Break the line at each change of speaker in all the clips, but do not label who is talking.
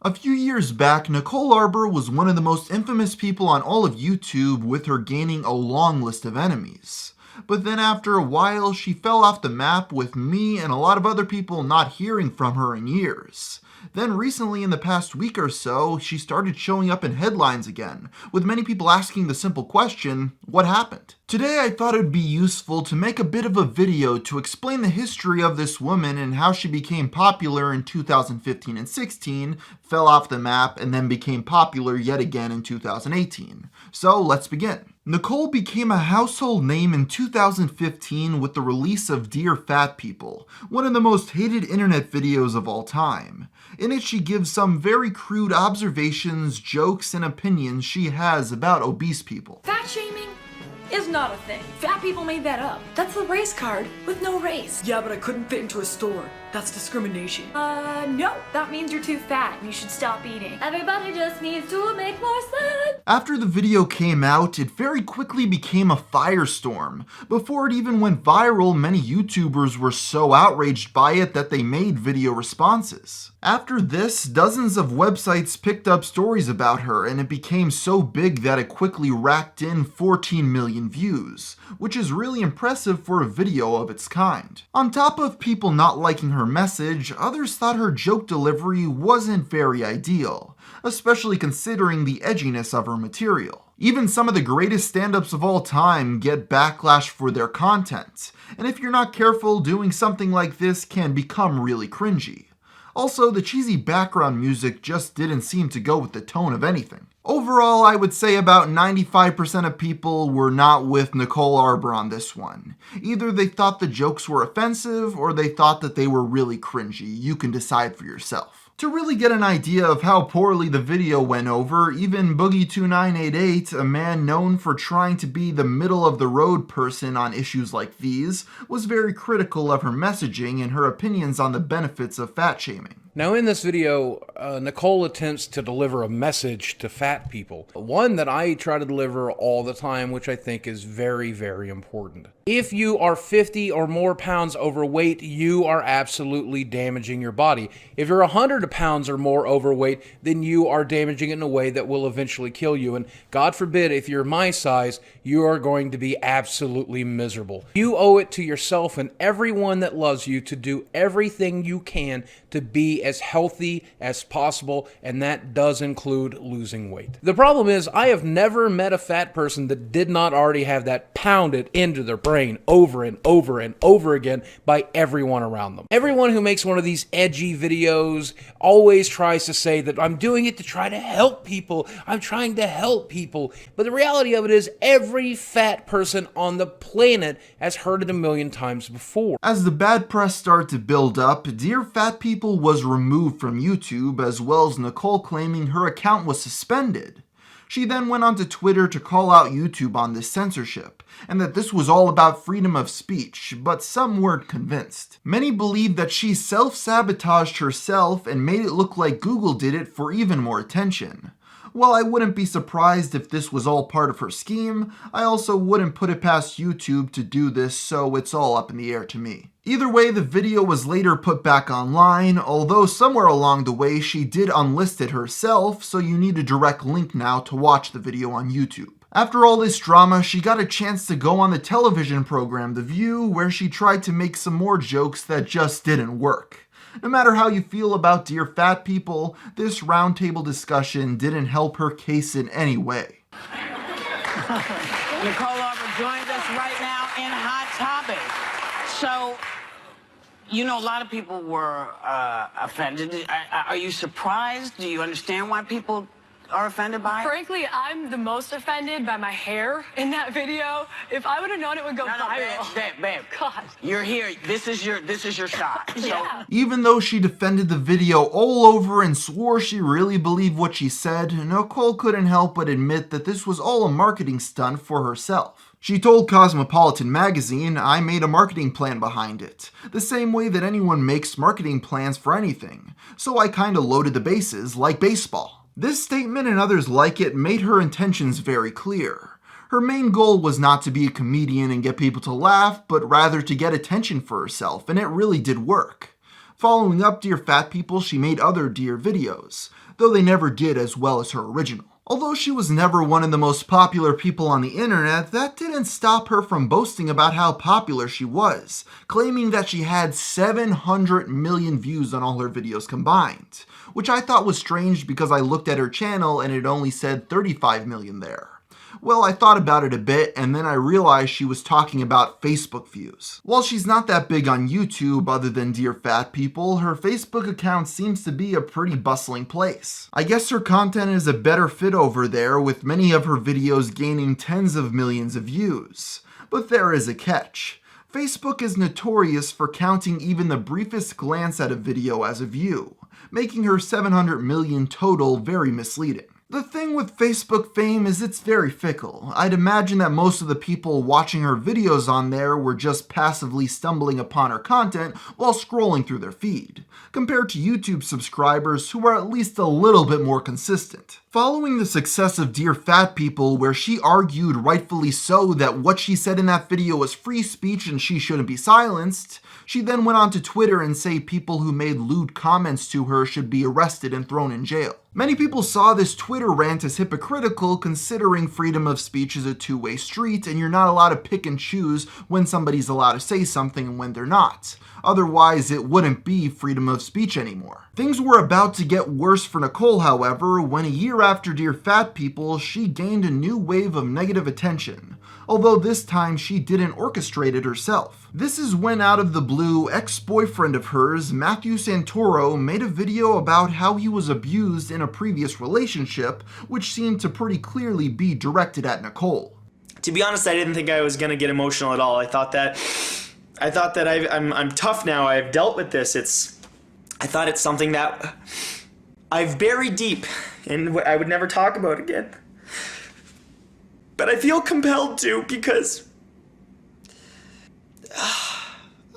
A few years back, Nicole Arbour was one of the most infamous people on all of YouTube, with her gaining a long list of enemies. But then after a while, she fell off the map, with me and a lot of other people not hearing from her in years. Then recently, in the past week or so, she started showing up in headlines again, with many people asking the simple question, what happened? Today I thought it would be useful to make a bit of a video to explain the history of this woman and how she became popular in 2015 and 16, fell off the map, and then became popular yet again in 2018. So let's begin. Nicole became a household name in 2015 with the release of Dear Fat People, one of the most hated internet videos of all time. In it, she gives some very crude observations, jokes, and opinions she has about obese people.
Fat shaming is not a thing. Fat people made that up. That's the race card with no race.
Yeah, but I couldn't fit into a store. That's discrimination.
No. That means you're too fat and you should stop eating. Everybody just needs to make more sense.
After the video came out, it very quickly became a firestorm. Before it even went viral, many YouTubers were so outraged by it that they made video responses. After this, dozens of websites picked up stories about her, and it became so big that it quickly racked in 14 million views, which is really impressive for a video of its kind. On top of people not liking her message, others thought her joke delivery wasn't very ideal, especially considering the edginess of her material. Even some of the greatest stand-ups of all time get backlash for their content, and if you're not careful, doing something like this can become really cringy. Also, the cheesy background music just didn't seem to go with the tone of anything. Overall, I would say about 95% of people were not with Nicole Arbour on this one. Either they thought the jokes were offensive, or they thought that they were really cringy. You can decide for yourself. To really get an idea of how poorly the video went over, even Boogie2988, a man known for trying to be the middle-of-the-road person on issues like these, was very critical of her messaging and her opinions on the benefits of fat shaming.
Now in this video, Nicole attempts to deliver a message to fat people. One that I try to deliver all the time, which I think is very, very important. If you are 50 or more pounds overweight, you are absolutely damaging your body. If you're 100 pounds or more overweight, then you are damaging it in a way that will eventually kill you. And God forbid, if you're my size, you are going to be absolutely miserable. You owe it to yourself and everyone that loves you to do everything you can to be as healthy as possible, and that does include losing weight. The problem is, I have never met a fat person that did not already have that pounded into their brain over and over and over again by everyone around them. Everyone who makes one of these edgy videos always tries to say that I'm doing it to try to help people. I'm trying to help people. But the reality of it is, every fat person on the planet has heard it a million times before.
As the bad press started to build up, Dear Fat People was removed from YouTube, as well as Nicole claiming her account was suspended. She then went onto Twitter to call out YouTube on this censorship, and that this was all about freedom of speech, but some weren't convinced. Many believe that she self-sabotaged herself and made it look like Google did it for even more attention. While I wouldn't be surprised if this was all part of her scheme, I also wouldn't put it past YouTube to do this, so it's all up in the air to me. Either way, the video was later put back online, although somewhere along the way she did unlist it herself, so you need a direct link now to watch the video on YouTube. After all this drama, she got a chance to go on the television program The View, where she tried to make some more jokes that just didn't work. No matter how you feel about Dear Fat People, this roundtable discussion didn't help her case in any way.
Nicole Arbour joins us right now in Hot Topic. So, you know, a lot of people were offended. Are you surprised? Do you understand why people are offended by it?
Frankly, I'm the most offended by my hair in that video. If I would have known it would go viral.
Babe.
God.
You're here. This is your shot.
Yeah.
Even though she defended the video all over and swore she really believed what she said, Nicole couldn't help but admit that this was all a marketing stunt for herself. She told Cosmopolitan magazine, "I made a marketing plan behind it, the same way that anyone makes marketing plans for anything, so I kinda loaded the bases like baseball." This statement and others like it made her intentions very clear. Her main goal was not to be a comedian and get people to laugh, but rather to get attention for herself, and it really did work. Following up Dear Fat People, she made other Dear videos, though they never did as well as her original. Although she was never one of the most popular people on the internet, that didn't stop her from boasting about how popular she was, claiming that she had 700 million views on all her videos combined, which I thought was strange because I looked at her channel and it only said 35 million there. Well, I thought about it a bit, and then I realized she was talking about Facebook views. While she's not that big on YouTube other than Dear Fat People, her Facebook account seems to be a pretty bustling place. I guess her content is a better fit over there, with many of her videos gaining tens of millions of views. But there is a catch. Facebook is notorious for counting even the briefest glance at a video as a view, making her 700 million total very misleading. The thing with Facebook fame is it's very fickle. I'd imagine that most of the people watching her videos on there were just passively stumbling upon her content while scrolling through their feed, compared to YouTube subscribers who are at least a little bit more consistent. Following the success of Dear Fat People, where she argued rightfully so that what she said in that video was free speech and she shouldn't be silenced, she then went on to Twitter and say people who made lewd comments to her should be arrested and thrown in jail. Many people saw this Twitter rant as hypocritical, considering freedom of speech is a two-way street and you're not allowed to pick and choose when somebody's allowed to say something and when they're not. Otherwise, it wouldn't be freedom of speech anymore. Things were about to get worse for Nicole, however, when a year after Dear Fat People, she gained a new wave of negative attention, although this time she didn't orchestrate it herself. This is when, out of the blue, ex-boyfriend of hers, Matthew Santoro, made a video about how he was abused in a previous relationship, which seemed to pretty clearly be directed at Nicole.
To be honest, I didn't think I was going to get emotional at all. I thought that I'm tough now. I've dealt with this. I thought it's something that I've buried deep and I would never talk about again. But I feel compelled to because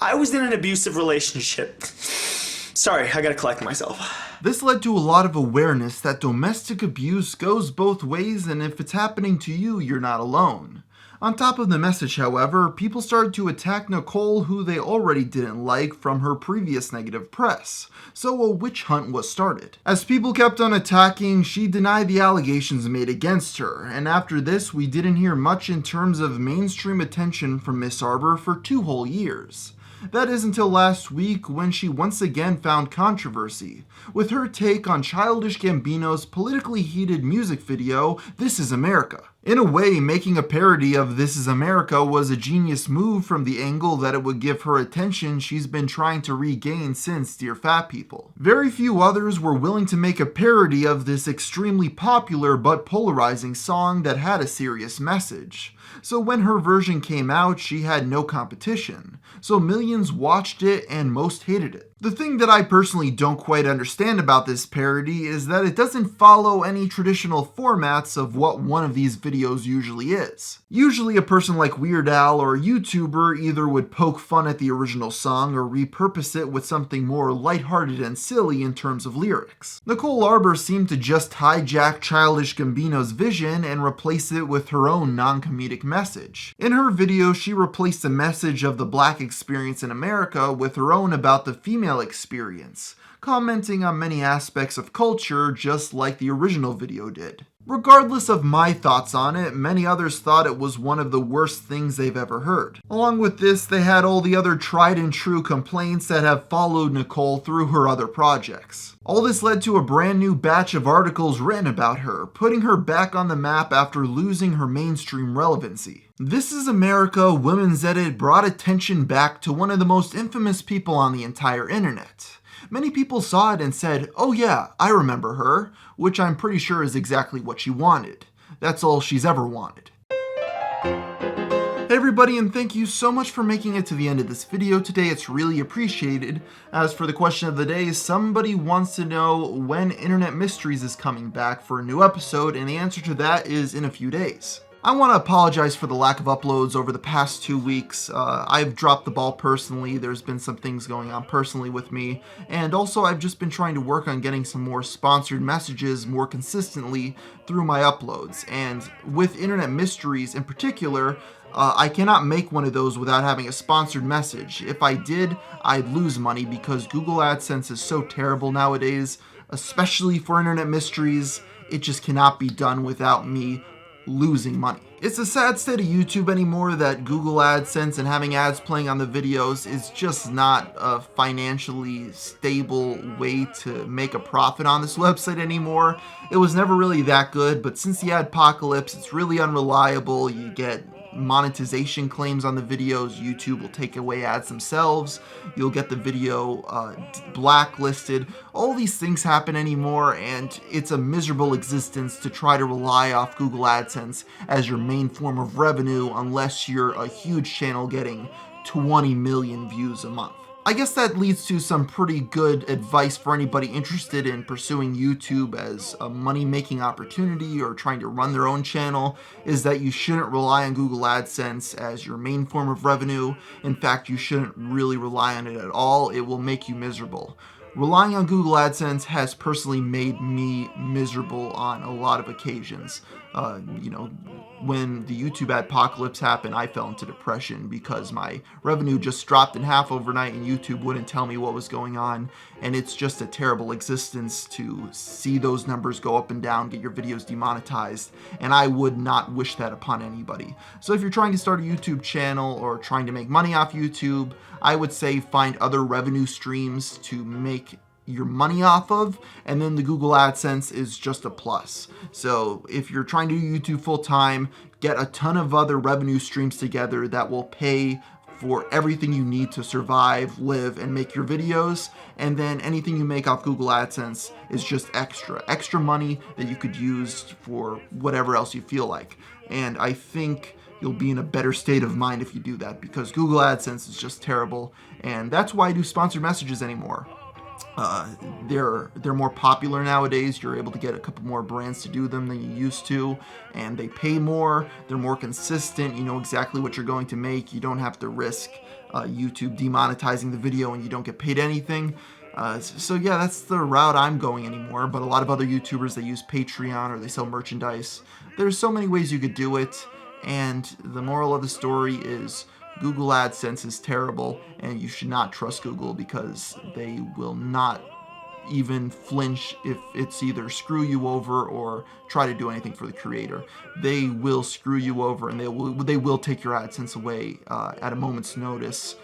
I was in an abusive relationship. Sorry, I gotta collect myself.
This led to a lot of awareness that domestic abuse goes both ways, and if it's happening to you, you're not alone. On top of the message, however, people started to attack Nicole, who they already didn't like from her previous negative press, so a witch hunt was started. As people kept on attacking, she denied the allegations made against her, and after this we didn't hear much in terms of mainstream attention from Miss Arbour for 2 whole years. That is until last week when she once again found controversy, with her take on Childish Gambino's politically heated music video, This Is America. In a way, making a parody of This Is America was a genius move from the angle that it would give her attention she's been trying to regain since Dear Fat People. Very few others were willing to make a parody of this extremely popular but polarizing song that had a serious message. So when her version came out, she had no competition, so millions watched it and most hated it. The thing that I personally don't quite understand about this parody is that it doesn't follow any traditional formats of what one of these videos usually is. Usually a person like Weird Al or a YouTuber either would poke fun at the original song or repurpose it with something more lighthearted and silly in terms of lyrics. Nicole Arbour seemed to just hijack Childish Gambino's vision and replace it with her own non-comedic message. In her video, she replaced the message of the Black experience in America with her own about the female experience, commenting on many aspects of culture just like the original video did. Regardless of my thoughts on it, many others thought it was one of the worst things they've ever heard. Along with this, they had all the other tried and true complaints that have followed Nicole through her other projects. All this led to a brand new batch of articles written about her, putting her back on the map after losing her mainstream relevancy. This Is America Women's Edit brought attention back to one of the most infamous people on the entire internet. Many people saw it and said, "Oh yeah, I remember her," which I'm pretty sure is exactly what she wanted. That's all she's ever wanted. Hey everybody, and thank you so much for making it to the end of this video today. It's really appreciated. As for the question of the day, somebody wants to know when Internet Mysteries is coming back for a new episode, and the answer to that is in a few days. I want to apologize for the lack of uploads over the past 2 weeks. I've dropped the ball personally. There's been some things going on personally with me, and also I've just been trying to work on getting some more sponsored messages more consistently through my uploads. And with Internet Mysteries in particular, I cannot make one of those without having a sponsored message. If I did, I'd lose money because Google AdSense is so terrible nowadays, especially for internet mysteries. It just cannot be done without me losing money. It's a sad state of YouTube anymore that Google AdSense and having ads playing on the videos is just not a financially stable way to make a profit on this website anymore. It was never really that good, but since the adpocalypse, it's really unreliable. You get monetization claims on the videos. YouTube will take away ads themselves. You'll get the video blacklisted. All these things happen anymore, and it's a miserable existence to try to rely off Google AdSense as your main form of revenue unless you're a huge channel getting 20 million views a month. I guess that leads to some pretty good advice for anybody interested in pursuing YouTube as a money-making opportunity or trying to run their own channel, is that you shouldn't rely on Google AdSense as your main form of revenue. In fact, you shouldn't really rely on it at all. It will make you miserable. Relying on Google AdSense has personally made me miserable on a lot of occasions. When the YouTube adpocalypse happened, I fell into depression because my revenue just dropped in half overnight and YouTube wouldn't tell me what was going on. And it's just a terrible existence to see those numbers go up and down, get your videos demonetized, and I would not wish that upon anybody. So if you're trying to start a YouTube channel or trying to make money off YouTube, I would say find other revenue streams to make your money off of, and then the Google AdSense is just a plus. So if you're trying to do YouTube full time, get a ton of other revenue streams together that will pay for everything you need to survive, live, and make your videos, and then anything you make off Google AdSense is just extra money that you could use for whatever else you feel like. And I think you'll be in a better state of mind if you do that, because Google AdSense is just terrible, and that's why I do sponsored messages anymore. They're more popular nowadays. You're able to get a couple more brands to do them than you used to, and they pay more. They're more consistent. You know exactly what you're going to make. You don't have to risk YouTube demonetizing the video and you don't get paid anything. So yeah, that's the route I'm going anymore, but a lot of other YouTubers, they use Patreon or they sell merchandise. There's so many ways you could do it, and the moral of the story is Google AdSense is terrible, and you should not trust Google because they will not even flinch if it's either screw you over or try to do anything for the creator. They will screw you over, and they will take your AdSense away at a moment's notice,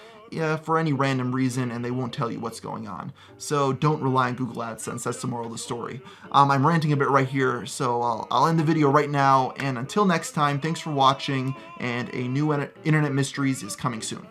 for any random reason, and they won't tell you what's going on. So don't rely on Google AdSense. That's the moral of the story. I'm ranting a bit right here, so I'll end the video right now, and until next time, thanks for watching, and a new Internet Mysteries is coming soon.